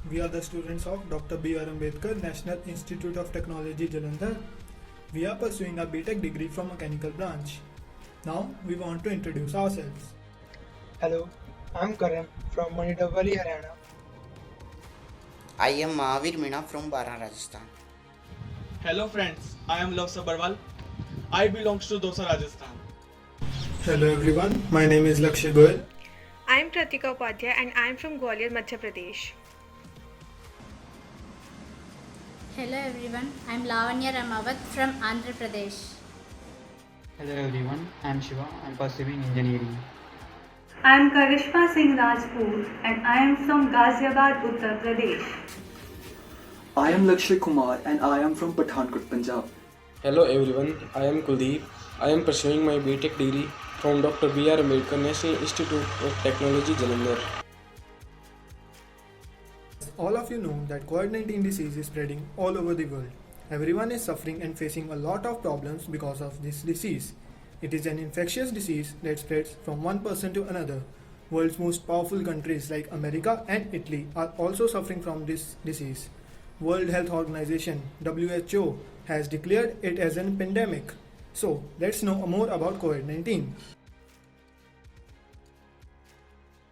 We are the students of Dr. B.R. Ambedkar National Institute of Technology, Jalandhar. We are pursuing a BTech degree from Mechanical branch. Now we want to introduce ourselves. Hello, I'm Karan from Manidawali, Haryana. I am Mahavir Meena from Baran, Rajasthan. Hello friends, I am Love Sabarwal. I belongs to Dosa, Rajasthan. Hello everyone, my name is Lakshya Goyal. I am Pratika Upadhyay and I am from Gwalior, Madhya Pradesh. Hello everyone, I am Lavanya Ramawat from Andhra Pradesh. Hello everyone, I am Shiva. I am pursuing engineering. I am Karishma Singh Rajput and I am from Ghaziabad, Uttar Pradesh. I am Lakshay Kumar and I am from Pathankot, Punjab. Hello everyone, I am Kuldeep. I am pursuing my BTech degree from Dr. B.R. Ambedkar National Institute of Technology, Jalandhar. All of you know that COVID-19 disease is spreading all over the world. Everyone is suffering and facing a lot of problems because of this disease. It is an infectious disease that spreads from one person to another. World's most powerful countries like America and Italy are also suffering from this disease. World Health Organization (WHO) has declared it as a pandemic. So let's know more about COVID-19.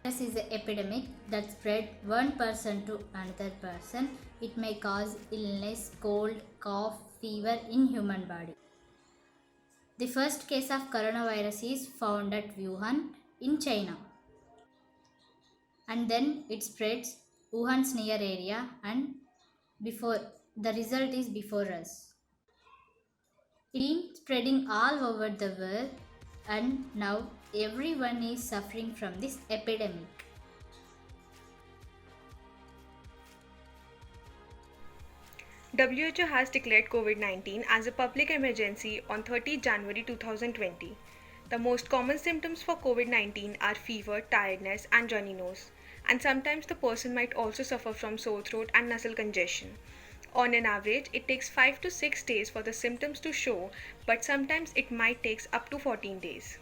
This is an epidemic that spread one person to another person. It may cause illness, cold, cough, fever in human body. The first case of coronavirus is found at Wuhan in China. And then it spreads Wuhan's near area and before the result is before us. It is spreading all over the world and now everyone is suffering from this epidemic. WHO has declared COVID-19 as a public emergency on 30 January 2020. The most common symptoms for COVID-19 are fever, tiredness, and runny nose. And sometimes the person might also suffer from sore throat and nasal congestion. On an average, it takes 5 to 6 days for the symptoms to show, but sometimes it might take up to 14 days.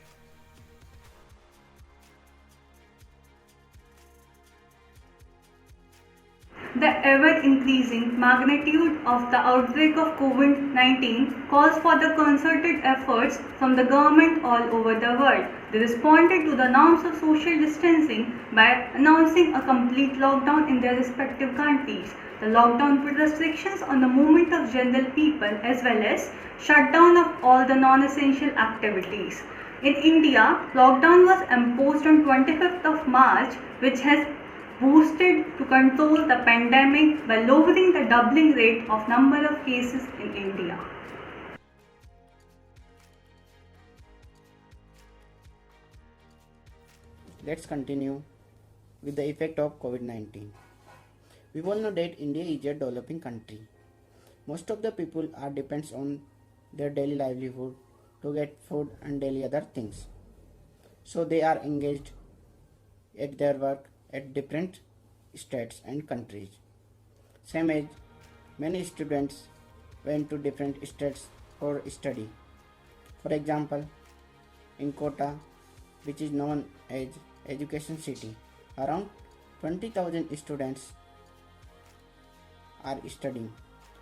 The ever-increasing magnitude of the outbreak of COVID-19 calls for the concerted efforts from the government all over the world. They responded to the norms of social distancing by announcing a complete lockdown in their respective countries. The lockdown put restrictions on the movement of general people as well as shutdown of all the non-essential activities. In India, lockdown was imposed on 25th of March, which has boosted to control the pandemic by lowering the doubling rate of number of cases in India. Let's continue with the effect of COVID-19. We all know that India is a developing country. Most of the people are depends on their daily livelihood to get food and daily other things. So they are engaged at their work at different states and countries. Same as many students went to different states for study. For example, in Kota, which is known as Education City, around 20,000 students are studying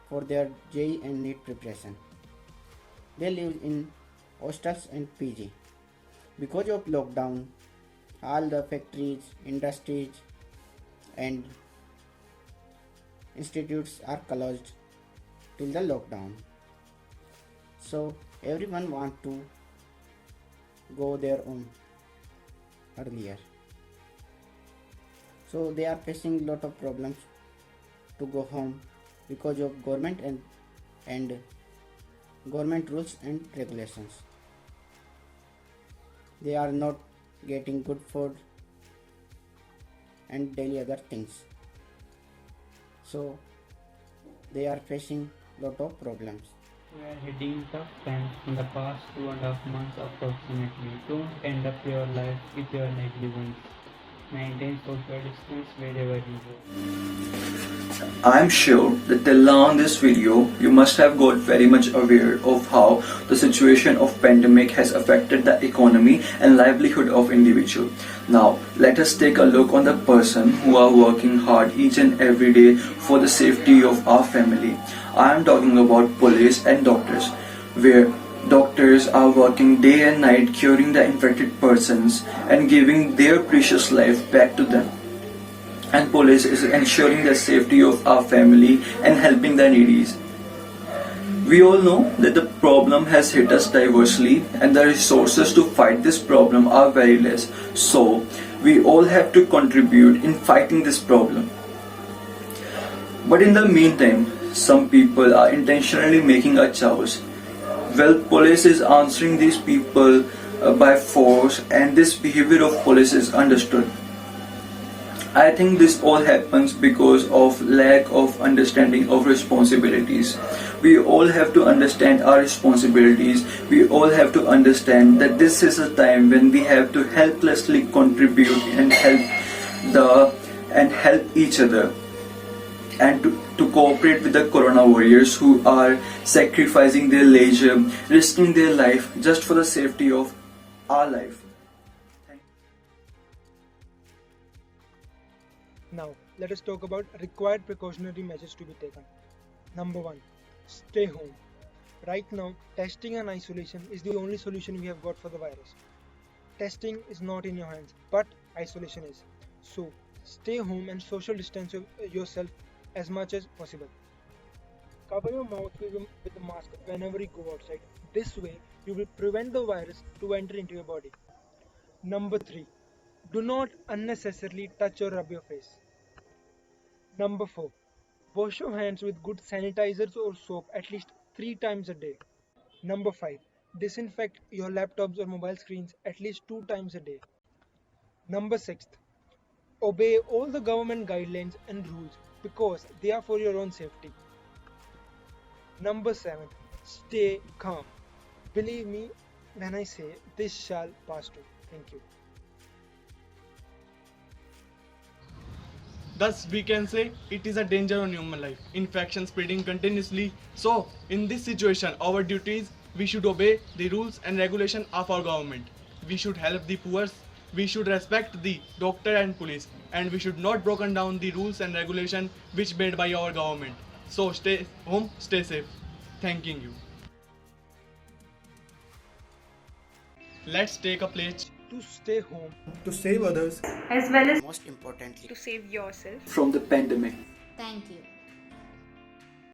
for their JEE and NEET preparation. They live in hostels and PG. Because of lockdown, all the factories, industries and institutes are closed till the lockdown. So everyone want to go their home earlier. So they are facing lot of problems to go home because of government and government rules and regulations. They are not getting good food and daily other things. So they are facing lot of problems. We are hitting tough times in the past 2.5 months approximately. Don't end up your life with your negligence. maintain social distance wherever you go. I'm sure that till now in this video, you must have got very much aware of how the situation of pandemic has affected the economy and livelihood of individual. Now, let us take a look on the person who are working hard each and every day for the safety of our family. I am talking about police and doctors, where doctors are working day and night curing the infected persons and giving their precious life back to them. And police is ensuring the safety of our family and helping the needies. We all know that the problem has hit us diversely and the resources to fight this problem are very less. So, we all have to contribute in fighting this problem. But in the meantime, some people are intentionally making a chaos. Well, police is answering these people by force, and this behavior of police is understood. I think this all happens because of lack of understanding of responsibilities. We all have to understand our responsibilities. We all have to understand that this is a time when we have to helplessly contribute and help each other, and to cooperate with the corona warriors who are sacrificing their leisure, risking their life just for the safety of our life. Now, let us talk about required precautionary measures to be taken. Number 1. Stay home. Right now, testing and isolation is the only solution we have got for the virus. Testing is not in your hands, but isolation is. So, stay home and social distance yourself as much as possible. Cover your mouth with a mask whenever you go outside. This way, you will prevent the virus to enter into your body. Number 3. Do not unnecessarily touch or rub your face. Number 4. Wash your hands with good sanitizers or soap at least 3 times a day. Number 5. Disinfect your laptops or mobile screens at least 2 times a day. Number 6. Obey all the government guidelines and rules because they are for your own safety. Number 7. Stay calm. Believe me when I say this shall pass too. Thank you. Thus, we can say it is a danger on human life, infection spreading continuously. So, in this situation, our duty is we should obey the rules and regulation of our government. We should help the poor, we should respect the doctor and police, and we should not broken down the rules and regulation which made by our government. So, stay home, stay safe. Thanking you. Let's take a pledge To stay home. To save others, as well as Most importantly, To save yourself. From the pandemic. Thank you.